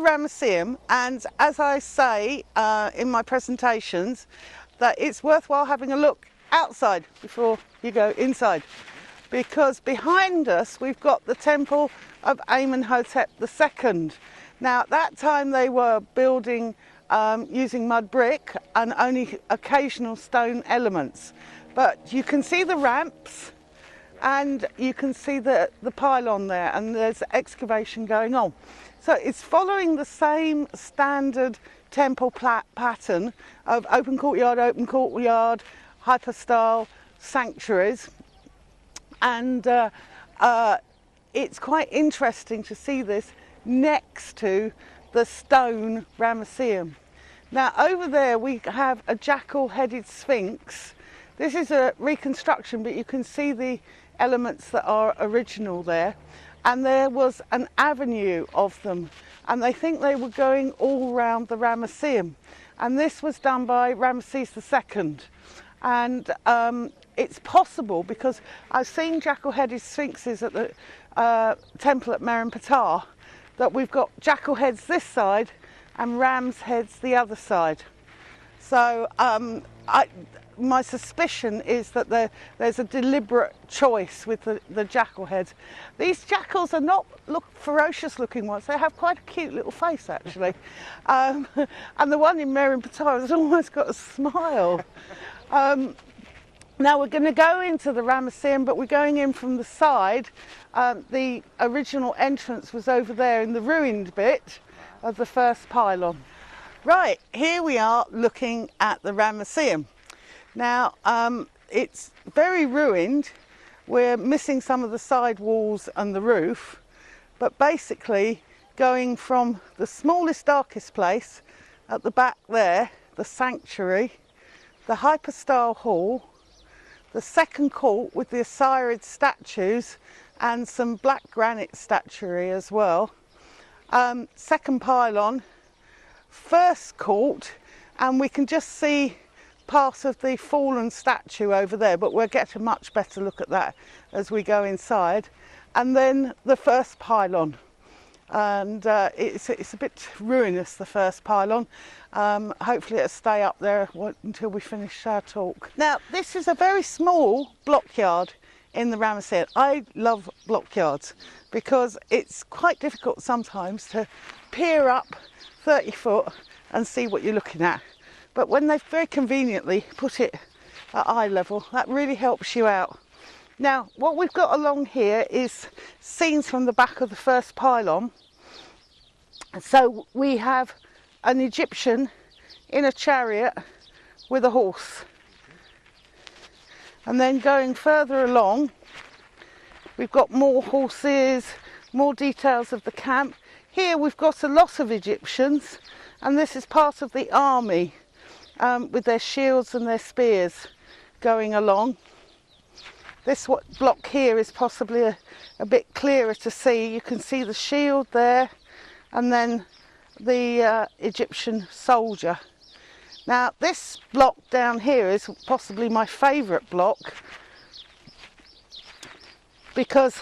Ramesseum, and as I say in my presentations, that it's worthwhile having a look outside before you go inside, because behind us we've got the temple of Amenhotep II. Now at that time they were building using mud brick and only occasional stone elements, but you can see the ramps and you can see the pylon there, and there's excavation going on. So it's following the same standard temple pattern of open courtyard, hypostyle, sanctuaries, and it's quite interesting to see this next to the stone Ramasseum. Now over there we have a Jackal-Headed Sphinx. This is a reconstruction, but you can see the elements that are original there, and there was an avenue of them, and they think they were going all around the Ramasseum, and this was done by Ramesses II. And it's possible, because I've seen Jackal-Headed Sphinxes at the temple at Merenptah, that we've got jackal heads this side and ram's heads the other side. So my suspicion is that there's a deliberate choice with the jackal heads. These jackals are not ferocious looking ones, they have quite a cute little face actually. And the one in Merenptah has almost got a smile. Now we're going to go into the Ramesseum, but we're going in from the side. The original entrance was over there in the ruined bit of the first pylon. Right, here we are looking at the Ramesseum. Now it's very ruined. We're missing some of the side walls and the roof, but basically going from the smallest, darkest place at the back there, the sanctuary, the hypostyle hall, the second court with the Osiris statues and some black granite statuary as well, second pylon, first court, and we can just see part of the fallen statue over there, but we'll get a much better look at that as we go inside. And then the first pylon, and it's a bit ruinous, the first pylon. Hopefully it'll stay up there until we finish our talk. Now this is a very small blockyard in the Ramesseum. I love blockyards because it's quite difficult sometimes to peer up 30 foot and see what you're looking at. But when they've very conveniently put it at eye level, that really helps you out. Now, what we've got along here is scenes from the back of the first pylon. So we have an Egyptian in a chariot with a horse. And then going further along, we've got more horses, more details of the camp. Here we've got a lot of Egyptians, and this is part of the army. With their shields and their spears going along. This block here is possibly a bit clearer to see. You can see the shield there and then the Egyptian soldier. Now this block down here is possibly my favourite block, because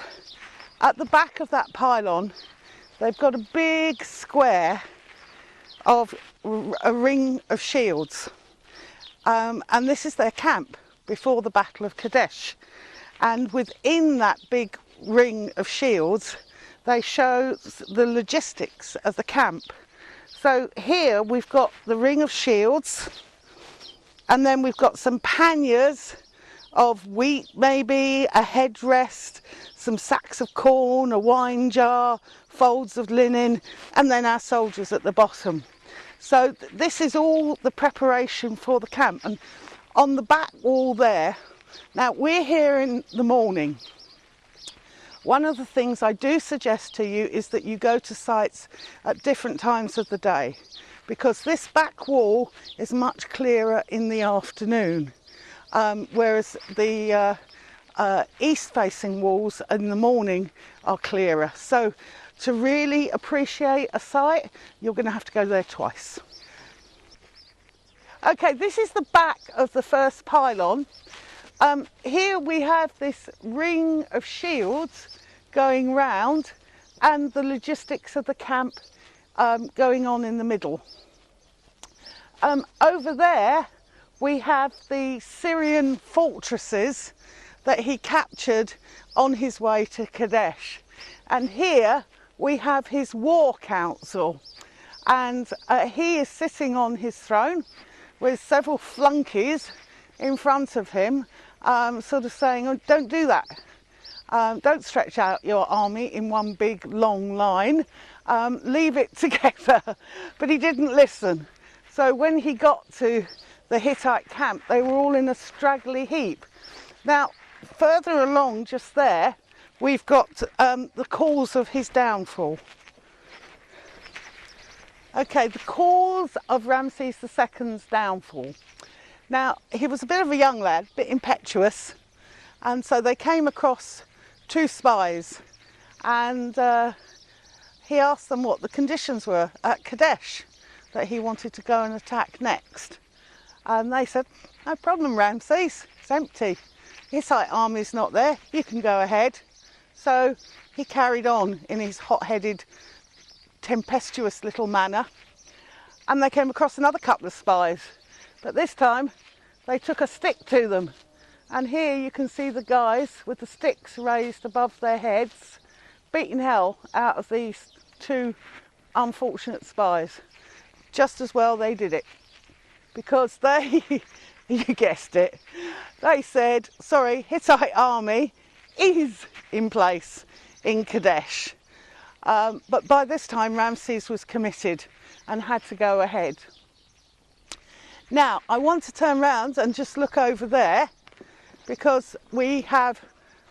at the back of that pylon they've got a big square of a ring of shields, and this is their camp before the Battle of Kadesh, and within that big ring of shields they show the logistics of the camp. So here we've got the ring of shields, and then we've got some panniers of wheat, maybe a headrest, some sacks of corn, a wine jar, folds of linen, and then our soldiers at the bottom. So this is all the preparation for the camp. And on the back wall there, now we're here in the morning. One of the things I do suggest to you is that you go to sites at different times of the day, because this back wall is much clearer in the afternoon, whereas the east-facing walls in the morning are clearer. So to really appreciate a site, you're going to have to go there twice. Okay, this is the back of the first pylon. Here we have this ring of shields going round, and the logistics of the camp going on in the middle. Over there we have the Syrian fortresses that he captured on his way to Kadesh. And here we have his war council, and he is sitting on his throne with several flunkies in front of him, sort of saying, oh, don't do that. Don't stretch out your army in one big long line. Leave it together. But he didn't listen. So when he got to the Hittite camp, they were all in a straggly heap. Now, further along just there, we've got the cause of his downfall. Okay, the cause of Ramses II's downfall. Now, he was a bit of a young lad, a bit impetuous, and so they came across 2 spies, and he asked them what the conditions were at Kadesh that he wanted to go and attack next. And they said, no problem, Ramses, it's empty. Hittite army's not there, you can go ahead. So he carried on in his hot-headed, tempestuous little manner, and they came across another couple of spies, but this time they took a stick to them. And here you can see the guys with the sticks raised above their heads, beating hell out of these 2 unfortunate spies. Just as well they did it, because they, you guessed it, they said, sorry, Hittite army is in place in Kadesh. But by this time Ramses was committed and had to go ahead. Now I want to turn around and just look over there, because we have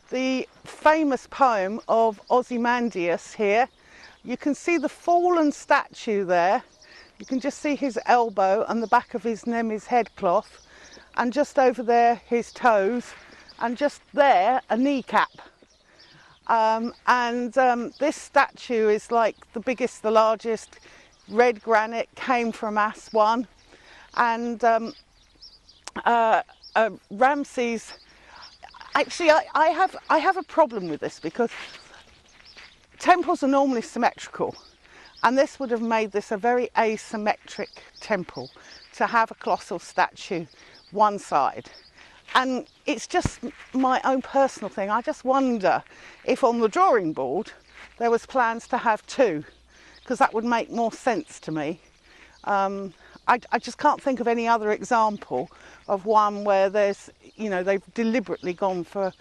the famous poem of Ozymandias here. You can see the fallen statue there. You can just see his elbow and the back of his Nemes headcloth, and just over there his toes, and just there a kneecap. This statue is like the biggest, the largest. Red granite, came from Aswan, and Ramses. Actually, I have a problem with this, because temples are normally symmetrical, and this would have made this a very asymmetric temple to have a colossal statue one side. And it's just my own personal thing. I just wonder if on the drawing board there was plans to have 2, because that would make more sense to me. I just can't think of any other example of one where there's, you know, they've deliberately gone for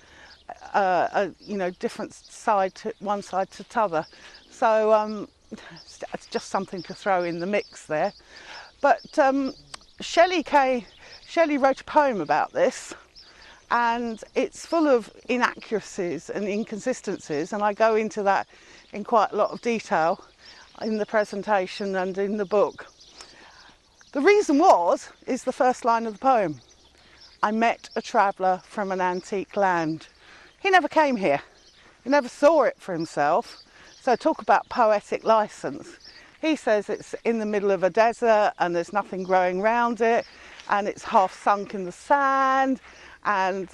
different side to one side to t'other. So it's just something to throw in the mix there. But Shelley wrote a poem about this, and it's full of inaccuracies and inconsistencies, and I go into that in quite a lot of detail in the presentation and in the book. The reason is the first line of the poem. I met a traveller from an antique land. He never came here. He never saw it for himself. So talk about poetic license. He says it's in the middle of a desert and there's nothing growing around it, and it's half sunk in the sand, and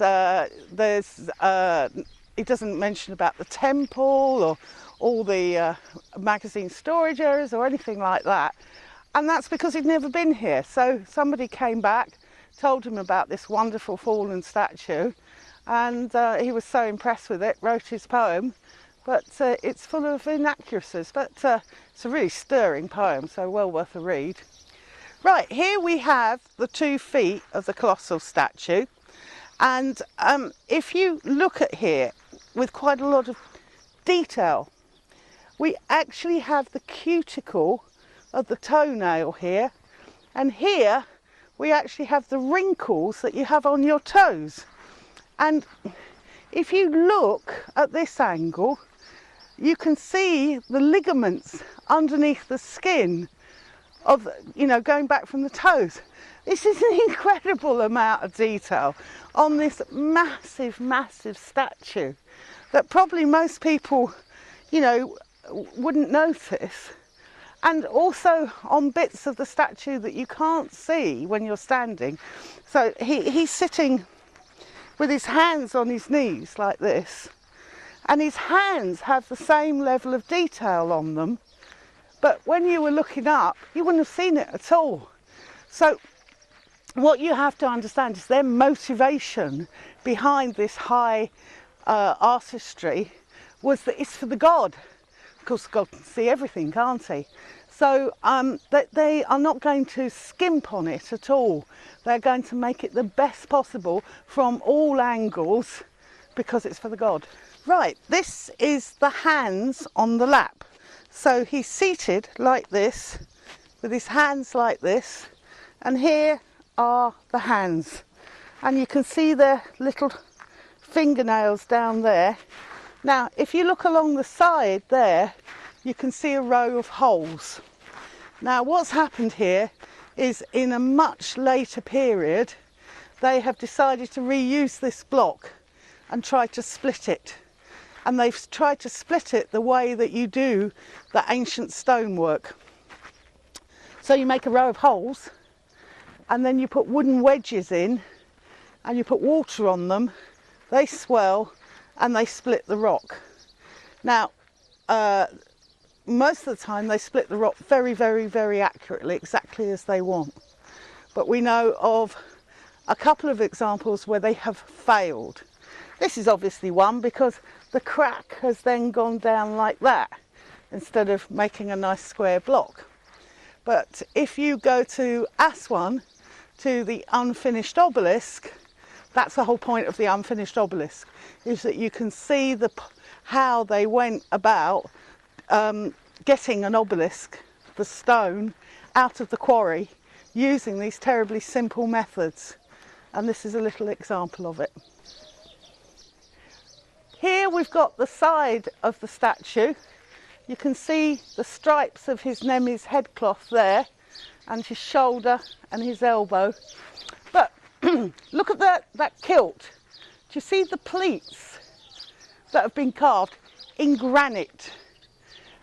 he doesn't mention about the temple or all the magazine storage areas or anything like that. And that's because he'd never been here. So somebody came back, told him about this wonderful fallen statue, and he was so impressed with it, wrote his poem. But it's full of inaccuracies, but it's a really stirring poem, so well worth a read. Right, here we have the 2 feet of the colossal statue, and if you look at here with quite a lot of detail, we actually have the cuticle of the toenail here, and here we actually have the wrinkles that you have on your toes. And if you look at this angle, you can see the ligaments underneath the skin of, you know, going back from the toes. This is an incredible amount of detail on this massive, massive statue that probably most people, you know, wouldn't notice. And also on bits of the statue that you can't see when you're standing. So he's sitting with his hands on his knees like this, and his hands have the same level of detail on them, but when you were looking up, you wouldn't have seen it at all. So what you have to understand is their motivation behind this high artistry was that it's for the god. Of course, God can see everything, can't he? So they are not going to skimp on it at all. They're going to make it the best possible from all angles because it's for the god. Right, this is the hands on the lap. So he's seated like this, with his hands like this, and here are the hands. And you can see their little fingernails down there. Now, if you look along the side there, you can see a row of holes. Now, what's happened here is in a much later period, they have decided to reuse this block and try to split it. And they've tried to split it the way that you do the ancient stonework. So you make a row of holes, and then you put wooden wedges in, and you put water on them, they swell, and they split the rock. Now, most of the time they split the rock very, very, very accurately, exactly as they want. But we know of a couple of examples where they have failed. This is obviously one because the crack has then gone down like that instead of making a nice square block. But if you go to Aswan, to the unfinished obelisk, that's the whole point of the unfinished obelisk, is that you can see how they went about getting an obelisk, the stone, out of the quarry using these terribly simple methods. And this is a little example of it. Here we've got the side of the statue. You can see the stripes of his Nemi's headcloth there, and his shoulder and his elbow. But look at that kilt. Do you see the pleats that have been carved in granite?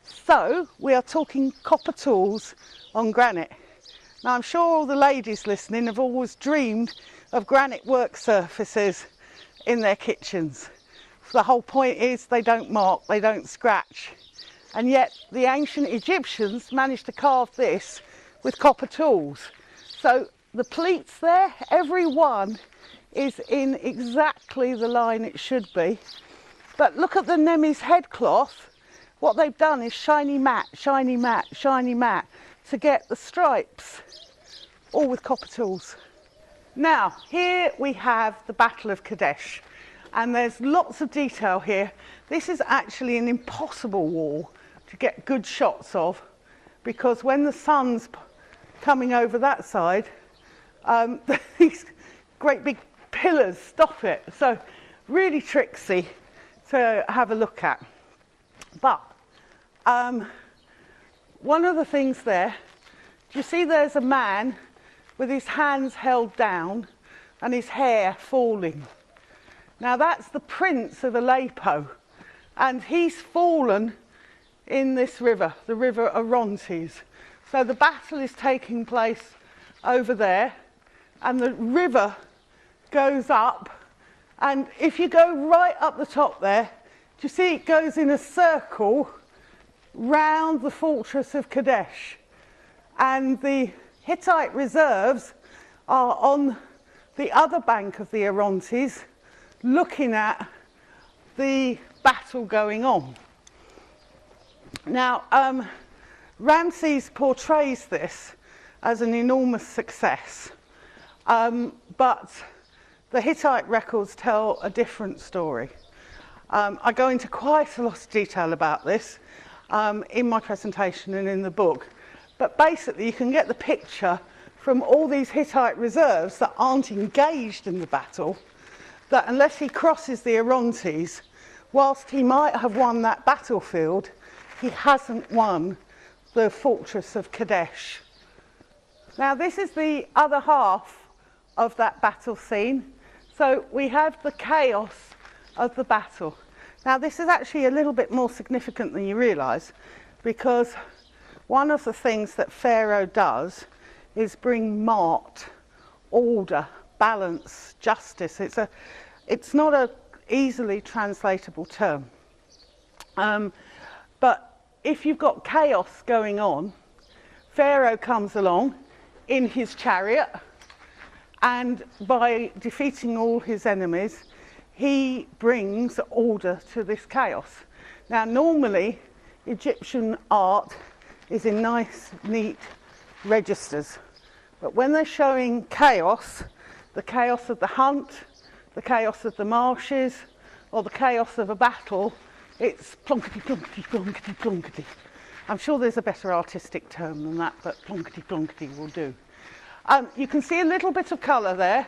So we are talking copper tools on granite. Now, I'm sure all the ladies listening have always dreamed of granite work surfaces in their kitchens. The whole point is they don't mark, they don't scratch. And yet the ancient Egyptians managed to carve this with copper tools. So the pleats there, every one is in exactly the line it should be. But look at the Nemi's headcloth. What they've done is shiny matte, shiny matte, shiny matte to get the stripes, all with copper tools. Now, here we have the Battle of Kadesh. And there's lots of detail here. This is actually an impossible wall to get good shots of, because when the sun's coming over that side, these great big pillars stop it. So really tricksy to have a look at. But one of the things there, do you see there's a man with his hands held down and his hair falling? Now that's the prince of Aleppo, and he's fallen in this river, the river Orontes. So the battle is taking place over there, and the river goes up, and if you go right up the top there, do you see it goes in a circle round the fortress of Kadesh, and the Hittite reserves are on the other bank of the Orontes, looking at the battle going on. Now, Ramses portrays this as an enormous success, but the Hittite records tell a different story. I go into quite a lot of detail about this in my presentation and in the book, but basically you can get the picture from all these Hittite reserves that aren't engaged in the battle, that unless he crosses the Orontes, whilst he might have won that battlefield, he hasn't won the fortress of Kadesh. Now this is the other half of that battle scene. So we have the chaos of the battle. Now this is actually a little bit more significant than you realise, because one of the things that Pharaoh does is bring mart, order, balance, justice. It's not an easily translatable term. But if you've got chaos going on, Pharaoh comes along in his chariot, and by defeating all his enemies, he brings order to this chaos. Now, normally, Egyptian art is in nice, neat registers. But when they're showing chaos, the chaos of the hunt, the chaos of the marshes, or the chaos of a battle, it's plonkety, plonkety, plonkety, plonkety. I'm sure there's a better artistic term than that, but plonkety, plonkety will do. You can see a little bit of colour there,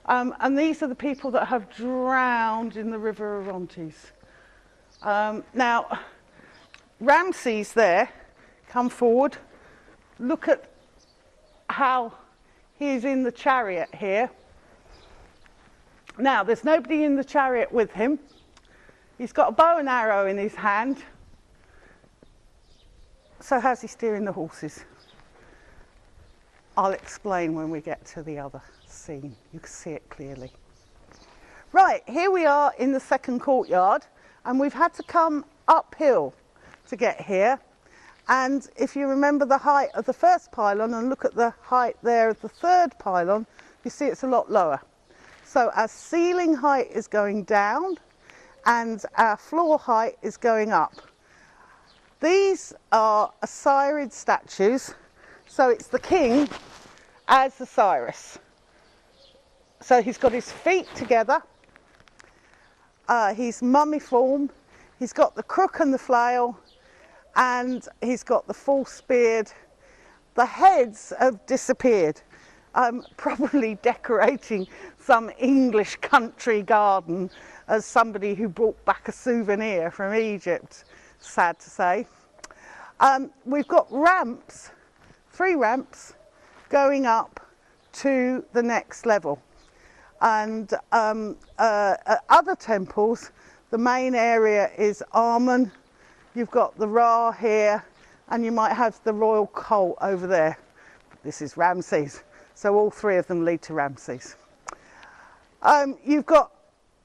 and these are the people that have drowned in the River Orontes. Now, Ramses there, come forward, look at how he's in the chariot here. Now, there's nobody in the chariot with him. He's got a bow and arrow in his hand. So how's he steering the horses? I'll explain when we get to the other scene. You can see it clearly. Right, here we are in the second courtyard, and we've had to come uphill to get here. And if you remember the height of the first pylon and look at the height there of the third pylon, you see it's a lot lower. So our ceiling height is going down and our floor height is going up. These are Osiris statues, so it's the king as Osiris. So he's got his feet together, he's mummiform, he's got the crook and the flail, and he's got the false beard. The heads have disappeared, probably decorating some English country garden as somebody who brought back a souvenir from Egypt, sad to say. We've got ramps, 3 ramps, going up to the next level. And at other temples, the main area is Amun. You've got the Ra here, and you might have the royal cult over there. This is Ramses, so all 3 of them lead to Ramses. You've got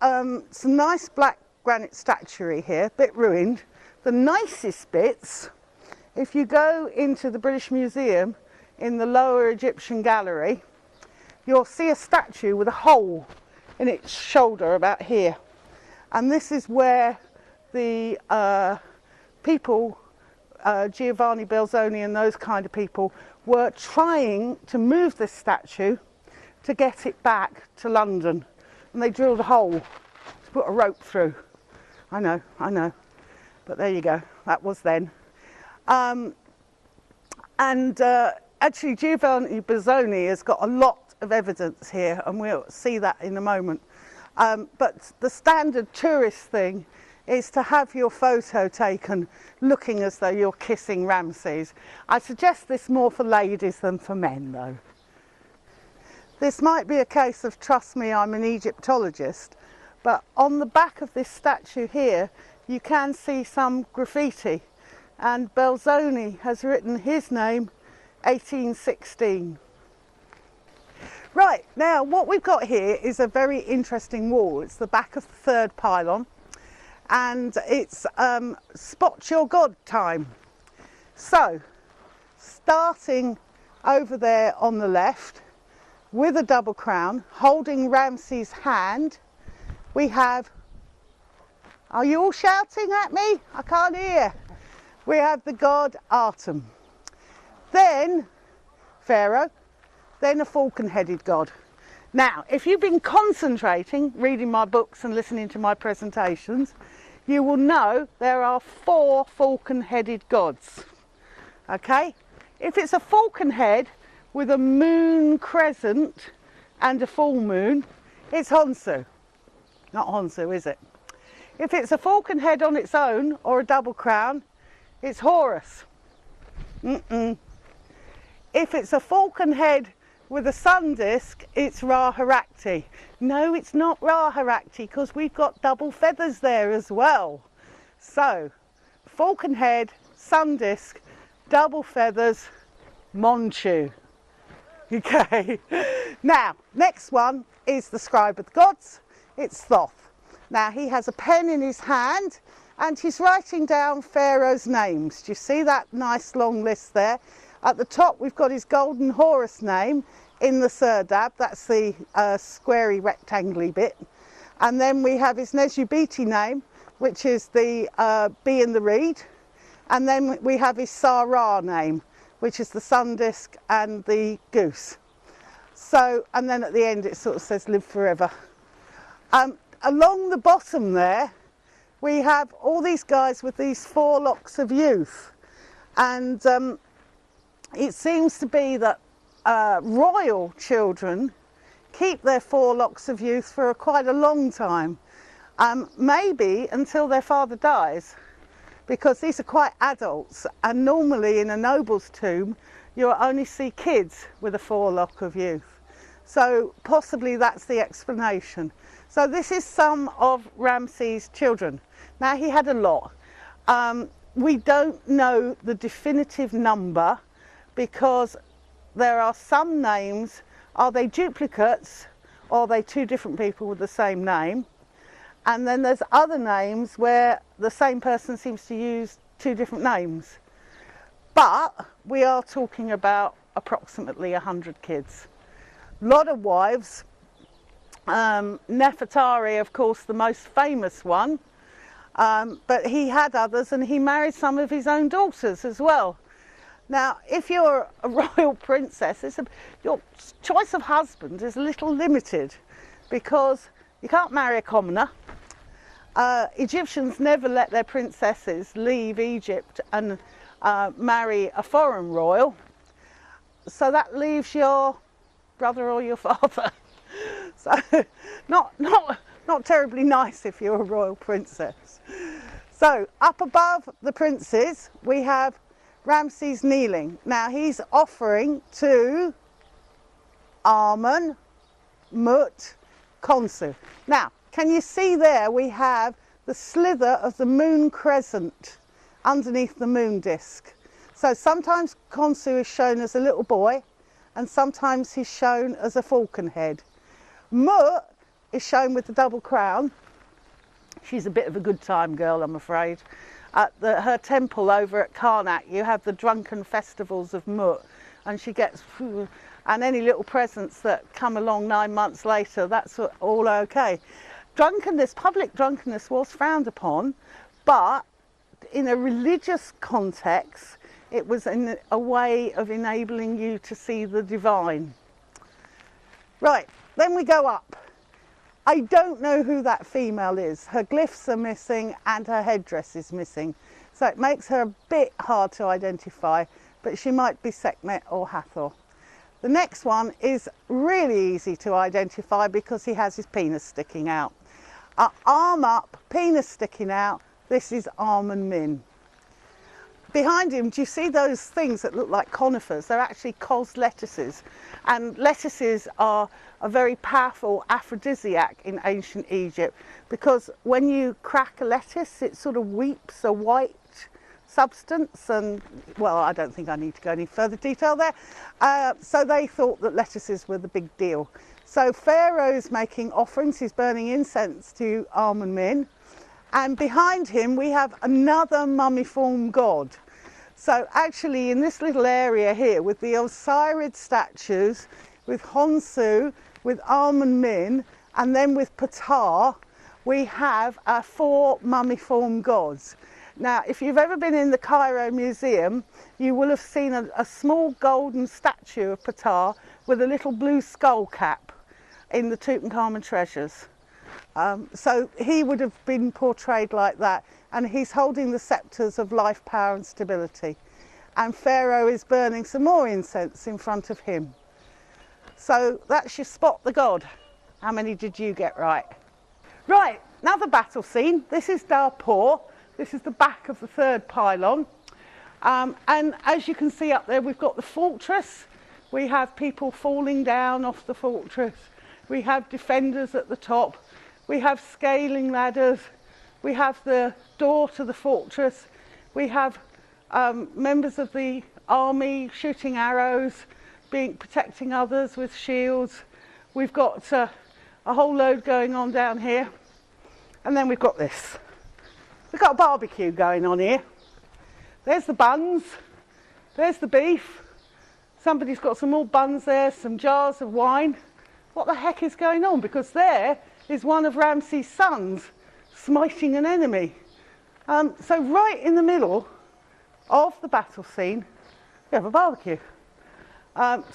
some nice black granite statuary here, a bit ruined. The nicest bits, if you go into the British Museum in the lower Egyptian gallery, you'll see a statue with a hole in its shoulder about here. And this is where the people, Giovanni Belzoni and those kind of people, were trying to move this statue to get it back to London. And they drilled a hole to put a rope through. I know, but there you go, that was then. Actually Giovanni Belzoni has got a lot of evidence here, and we'll see that in a moment. But the standard tourist thing is to have your photo taken looking as though you're kissing Ramses. I suggest this more for ladies than for men, though. This might be a case of trust me, I'm an Egyptologist, but on the back of this statue here you can see some graffiti, and Belzoni has written his name 1816. Right, now what we've got here is a very interesting wall. It's the back of the third pylon, and it's spot your God time. So, starting over there on the left, with a double crown, holding Ramses' hand, we have, are you all shouting at me? I can't hear. We have the god Atum. Then Pharaoh, then a falcon-headed god. Now, if you've been concentrating, reading my books and listening to my presentations, you will know there are 4 falcon-headed gods. Okay? If it's a falcon head with a moon crescent and a full moon, it's Honsu. Not Honsu, is it? If it's a falcon head on its own, or a double crown, it's Horus. If it's a falcon head with a sun disk, it's Ra-Harakti. No, it's not Ra-Harakti, because we've got double feathers there as well. So, falcon head, sun disk, double feathers, Monchu. Okay. Now, next one is the Scribe of the Gods. It's Thoth. Now, he has a pen in his hand, and he's writing down Pharaoh's names. Do you see that nice long list there? At the top we've got his golden Horus name in the Serdab, that's the squarey rectangly bit. And then we have his Nezubiti name, which is the bee in the reed. And then we have his Sarah name, which is the sun disk and the goose. So, and then at the end it sort of says live forever. Along the bottom there, we have all these guys with these 4 locks of youth. And it seems to be that royal children keep their 4 locks of youth for quite a long time, maybe until their father dies, because these are quite adults, and normally in a noble's tomb you'll only see kids with a 4 lock of youth. So possibly that's the explanation. So this is some of Ramses' children. Now he had a lot. We don't know the definitive number because there are some names, are they duplicates or are they 2 different people with the same name? And then there's other names where the same person seems to use 2 different names. But we are talking about approximately 100 kids. A lot of wives. Nefertari, of course, the most famous one, but he had others, and he married some of his own daughters as well. Now, if you're a royal princess, your choice of husband is a little limited because you can't marry a commoner. Egyptians never let their princesses leave Egypt and marry a foreign royal, so that leaves your brother or your father. So not terribly nice if you're a royal princess. So up above the princes we have Ramses kneeling. Now he's offering to Amun, Mut, Khonsu. Now can you see there we have the slither of the moon crescent underneath the moon disk. So sometimes Khonsu is shown as a little boy and sometimes he's shown as a falcon head. Mut is shown with the double crown. She's a bit of a good time girl, I'm afraid. At her temple over at Karnak, you have the drunken festivals of Mut, and she gets, and any little presents that come along 9 months later, that's all okay. Drunkenness, public drunkenness was frowned upon, but in a religious context, it was in a way of enabling you to see the divine. Right, then we go up. I don't know who that female is. Her glyphs are missing and her headdress is missing. So it makes her a bit hard to identify, but she might be Sekhmet or Hathor. The next one is really easy to identify because he has his penis sticking out. Arm up, penis sticking out, this is Amun-Min. Behind him, do you see those things that look like conifers? They're actually cos lettuces. And lettuces are a very powerful aphrodisiac in ancient Egypt because when you crack a lettuce, it sort of weeps a white substance. And, well, I don't think I need to go any further detail there. So they thought that lettuces were the big deal. So Pharaoh's making offerings, he's burning incense to Amun-Min. And behind him, we have another mummiform god. So actually in this little area here with the Osirid statues, with Khonsu, with Amun-Min, and then with Ptah, we have our 4 mummiform gods. Now, if you've ever been in the Cairo Museum, you will have seen a small golden statue of Ptah with a little blue skull cap in the Tutankhamun treasures. So he would have been portrayed like that, and he's holding the scepters of life, power and stability. And Pharaoh is burning some more incense in front of him. So that's your spot the god. How many did you get right? Right, another battle scene. This is Darpur. This is the back of the 3rd pylon. And as you can see up there, we've got the fortress. We have people falling down off the fortress. We have defenders at the top. We have scaling ladders. We have the door to the fortress. We have members of the army shooting arrows, protecting others with shields. We've got a whole load going on down here. And then we've got this we've got a barbecue going on here. There's the buns, there's the beef. Somebody's got some more buns there, some jars of wine. What the heck is going on? Because there is one of Ramses' sons smiting an enemy. So right in the middle of the battle scene, we have a barbecue.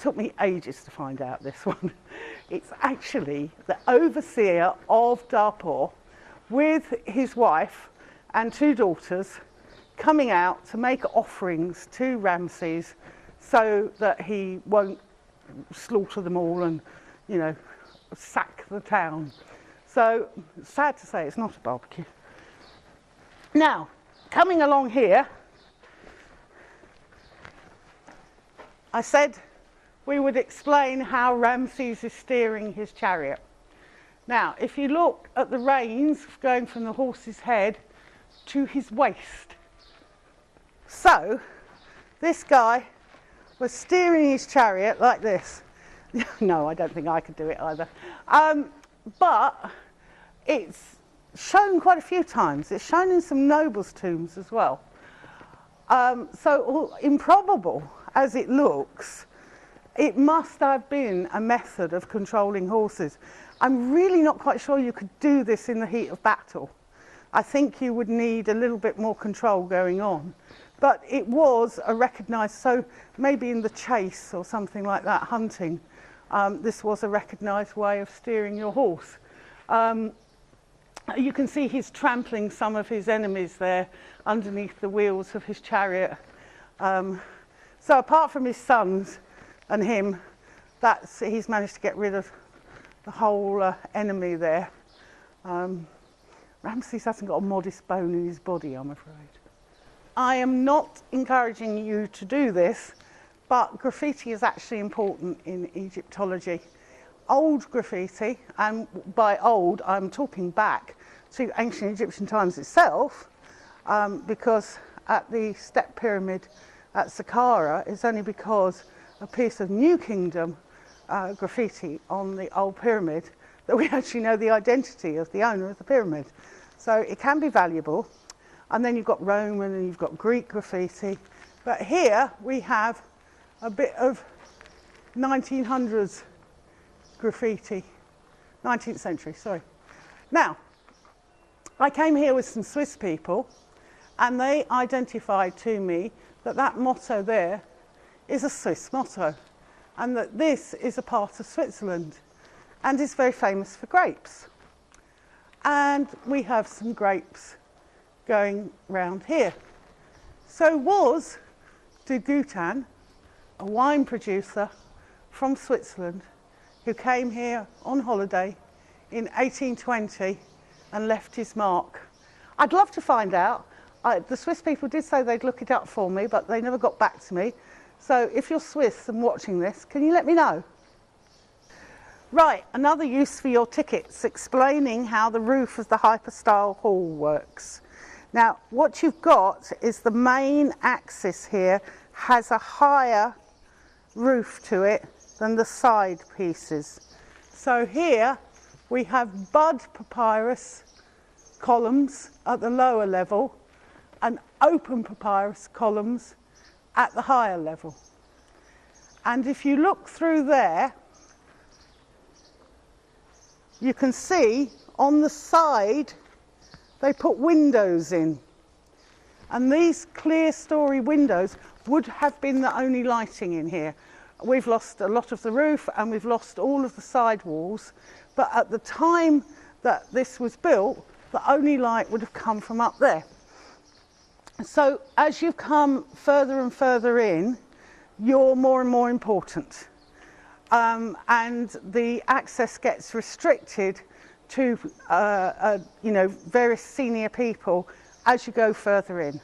Took me ages to find out this one. It's actually the overseer of Darpur with his wife and 2 daughters coming out to make offerings to Ramses so that he won't slaughter them all and, you know, sack the town. So, sad to say, it's not a barbecue. Now, coming along here, I said we would explain how Ramses is steering his chariot. Now, if you look at the reins going from the horse's head to his waist. So, this guy was steering his chariot like this. No, I don't think I could do it either. But it's shown quite a few times. It's shown in some nobles' tombs as well. So improbable as it looks, it must have been a method of controlling horses. I'm really not quite sure you could do this in the heat of battle. I think you would need a little bit more control going on. But it was a recognised, so maybe in the chase or something like that, hunting, this was a recognised way of steering your horse. You can see he's trampling some of his enemies there underneath the wheels of his chariot. So apart from his sons and him, he's managed to get rid of the whole enemy there. Ramses hasn't got a modest bone in his body, I'm afraid. I am not encouraging you to do this, but graffiti is actually important in Egyptology. Old graffiti, and by old I'm talking back to ancient Egyptian times itself, because at the step pyramid at Saqqara it's only because a piece of New Kingdom graffiti on the old pyramid that we actually know the identity of the owner of the pyramid. So it can be valuable. And then you've got Roman and you've got Greek graffiti. But here we have a bit of 1900s graffiti, 19th century, sorry. Now, I came here with some Swiss people and they identified to me that that motto there is a Swiss motto and that this is a part of Switzerland and is very famous for grapes. And we have some grapes going round here. So was de Goutin, a wine producer from Switzerland who came here on holiday in 1820 and left his mark. I'd love to find out. The Swiss people did say they'd look it up for me, but they never got back to me. So if you're Swiss and watching this, can you let me know? Right, another use for your tickets, explaining how the roof of the hypostyle hall works. Now, what you've got is the main axis here has a higher roof to it than the side pieces. So here we have bud papyrus columns at the lower level and open papyrus columns at the higher level. And if you look through there, you can see on the side they put windows in. And these clear story windows would have been the only lighting in here. We've lost a lot of the roof and we've lost all of the side walls. But at the time that this was built, the only light would have come from up there. So as you come further and further in, you're more and more important. And the access gets restricted to various senior people as you go further in.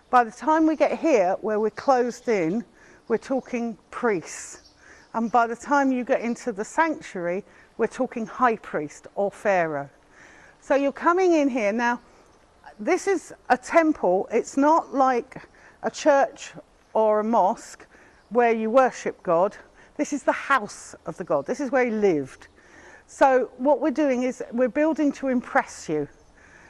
By the time we get here, where we're closed in, we're talking priests. And by the time you get into the sanctuary, we're talking high priest or pharaoh. So you're coming in here. Now, this is a temple. It's not like a church or a mosque where you worship God. This is the house of the god. This is where he lived. So what we're doing is we're building to impress you.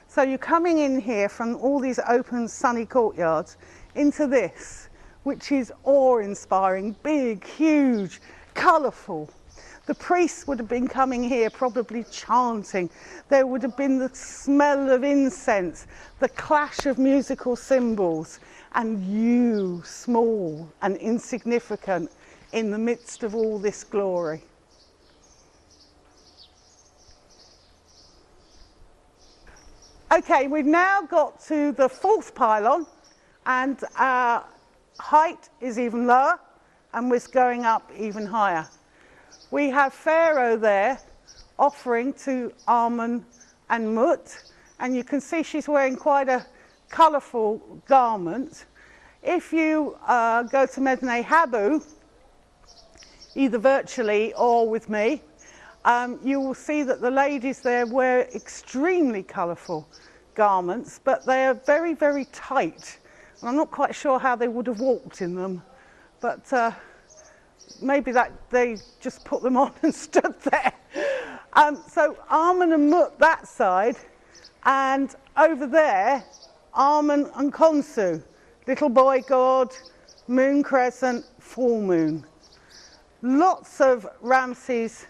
So you're coming in here from all these open sunny courtyards into this, which is awe-inspiring, big, huge, colourful. The priests would have been coming here probably chanting. There would have been the smell of incense, the clash of musical cymbals, and you, small and insignificant, in the midst of all this glory. Okay, we've now got to the fourth pylon, and our height is even lower, and we're going up even higher. We have Pharaoh there offering to Amun and Mut, and you can see she's wearing quite a colourful garment. If you go to Medinet Habu, either virtually or with me, you will see that the ladies there wear extremely colourful garments, but they are very, very tight. And I'm not quite sure how they would have walked in them, but maybe that they just put them on and stood there. So Amun and Mut that side, and over there, Amun and Khonsu, little boy god, moon crescent, full moon. Lots of Ramses'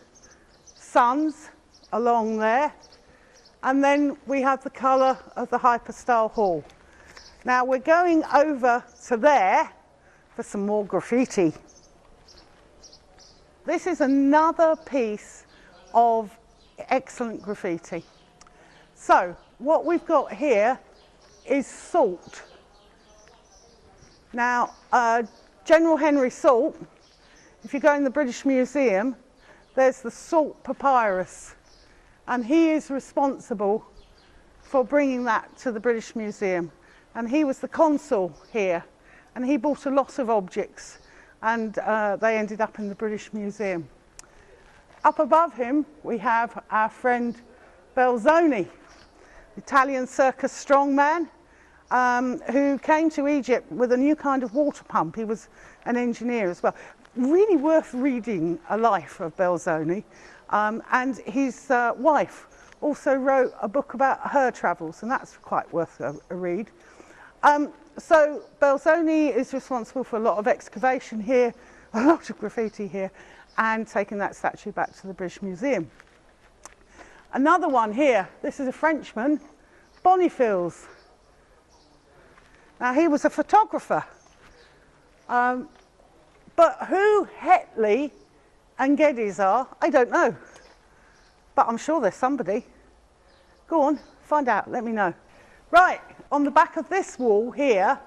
sons along there, and then we have the colour of the hypostyle hall. Now we're going over to there for some more graffiti. This is another piece of excellent graffiti. So what we've got here is salt. Now General Henry Salt, if you go in the British Museum, there's the Salt Papyrus, and he is responsible for bringing that to the British Museum. And he was the consul here, and he bought a lot of objects, and they ended up in the British Museum. Up above him, we have our friend Belzoni, Italian circus strongman, who came to Egypt with a new kind of water pump. He was an engineer as well. Really worth reading a life of Belzoni. And his wife also wrote a book about her travels, and that's quite worth a read. So Belzoni is responsible for a lot of excavation here, a lot of graffiti here, and taking that statue back to the British Museum. Another one here, this is a Frenchman, Boniface. Now he was a photographer, but who Hetley and Geddes are, I don't know, but I'm sure there's somebody. Go on, find out, let me know. Right, on the back of this wall here,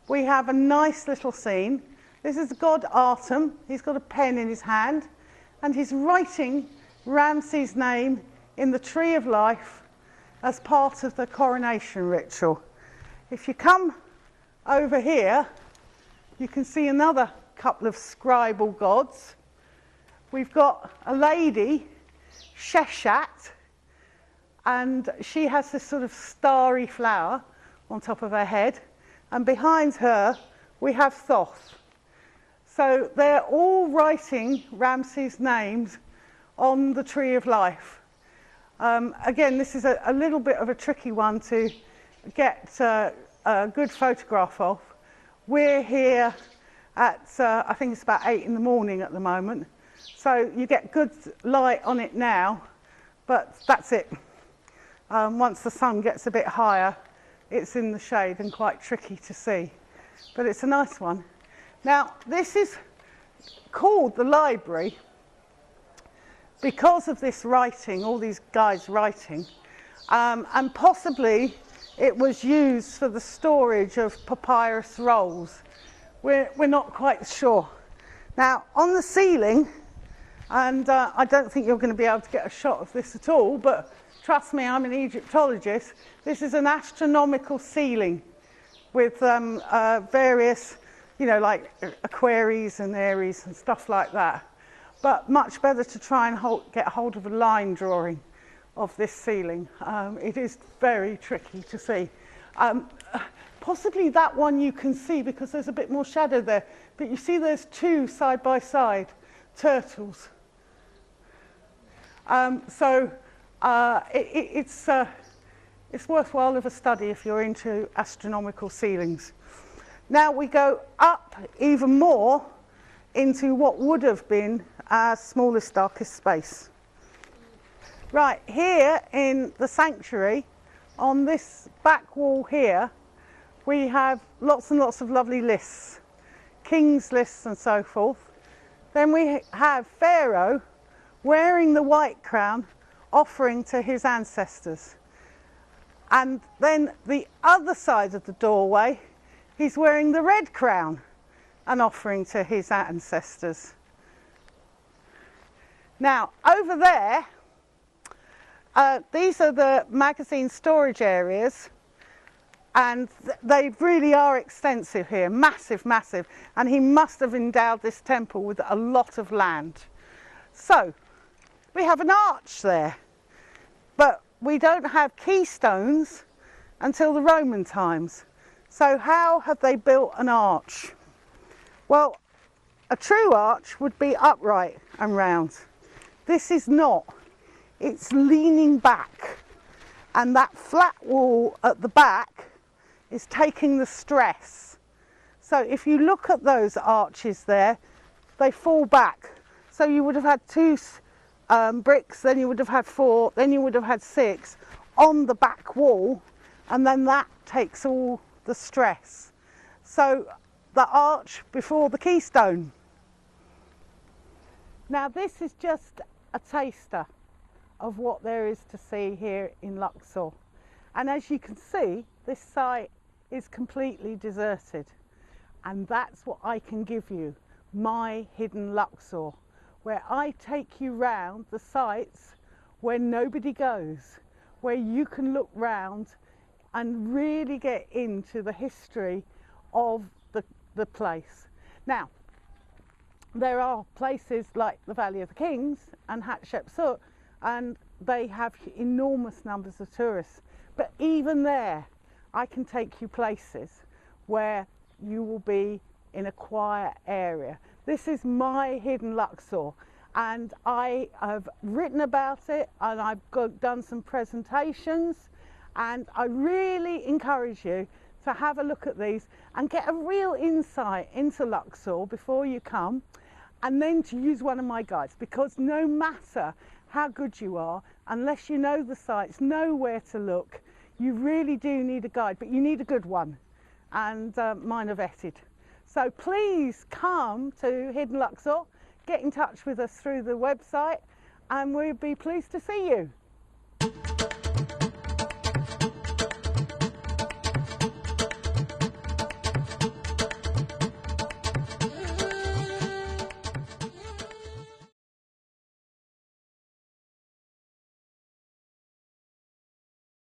we have a nice little scene. This is the god Atum. He's got a pen in his hand, and he's writing Ramses' name in the Tree of Life as part of the coronation ritual. If you come over here, you can see another couple of scribal gods. We've got a lady, Sheshat, and she has this sort of starry flower on top of her head, and behind her we have Thoth. So they're all writing Ramses' names on the Tree of Life. Again, this is a little bit of a tricky one to get a good photograph of. We're here at, I think it's about 8 in the morning at the moment, so you get good light on it now, but that's it. Once the sun gets a bit higher, it's in the shade and quite tricky to see, but it's a nice one. Now, this is called the library because of this writing, all these guys writing, and possibly it was used for the storage of papyrus rolls. We're not quite sure. Now, on the ceiling, and I don't think you're going to be able to get a shot of this at all, but trust me, I'm an Egyptologist. This is an astronomical ceiling with various, you know, like Aquaries and Aries and stuff like that. But much better to try and get hold of a line drawing of this ceiling. It is very tricky to see. Possibly that one you can see because there's a bit more shadow there. But you see there's two side-by-side turtles. It's worthwhile of a study if you're into astronomical ceilings. Now we go up even more into what would have been our smallest, darkest space. Right, here in the sanctuary, on this back wall here, we have lots and lots of lovely lists, king's lists and so forth. Then we have Pharaoh wearing the white crown, offering to his ancestors. And then the other side of the doorway, he's wearing the red crown and offering to his ancestors. Now, over there, these are the magazine storage areas, and they really are extensive here, massive, massive. And he must have endowed this temple with a lot of land. So, we have an arch there, but we don't have keystones until the Roman times. So how have they built an arch? Well, a true arch would be upright and round. This is not. It's leaning back, and that flat wall at the back is taking the stress. So if you look at those arches there, they fall back. So you would have had two bricks, then you would have had 4, then you would have had 6 on the back wall, and then that takes all the stress. So the arch before the keystone. Now this is just a taster of what there is to see here in Luxor. And as you can see, this site is completely deserted. And that's what I can give you, my hidden Luxor, where I take you round the sites where nobody goes, where you can look round and really get into the history of the place. Now, there are places like the Valley of the Kings and Hatshepsut, and they have enormous numbers of tourists. But even there, I can take you places where you will be in a quiet area. This is my hidden Luxor, and I have written about it, and I've done some presentations, and I really encourage you to have a look at these and get a real insight into Luxor before you come, and then to use one of my guides, because no matter how good you are, unless you know the sites, know where to look, you really do need a guide, but you need a good one, and mine are vetted. So please come to Hidden Luxor, get in touch with us through the website, and we'll be pleased to see you.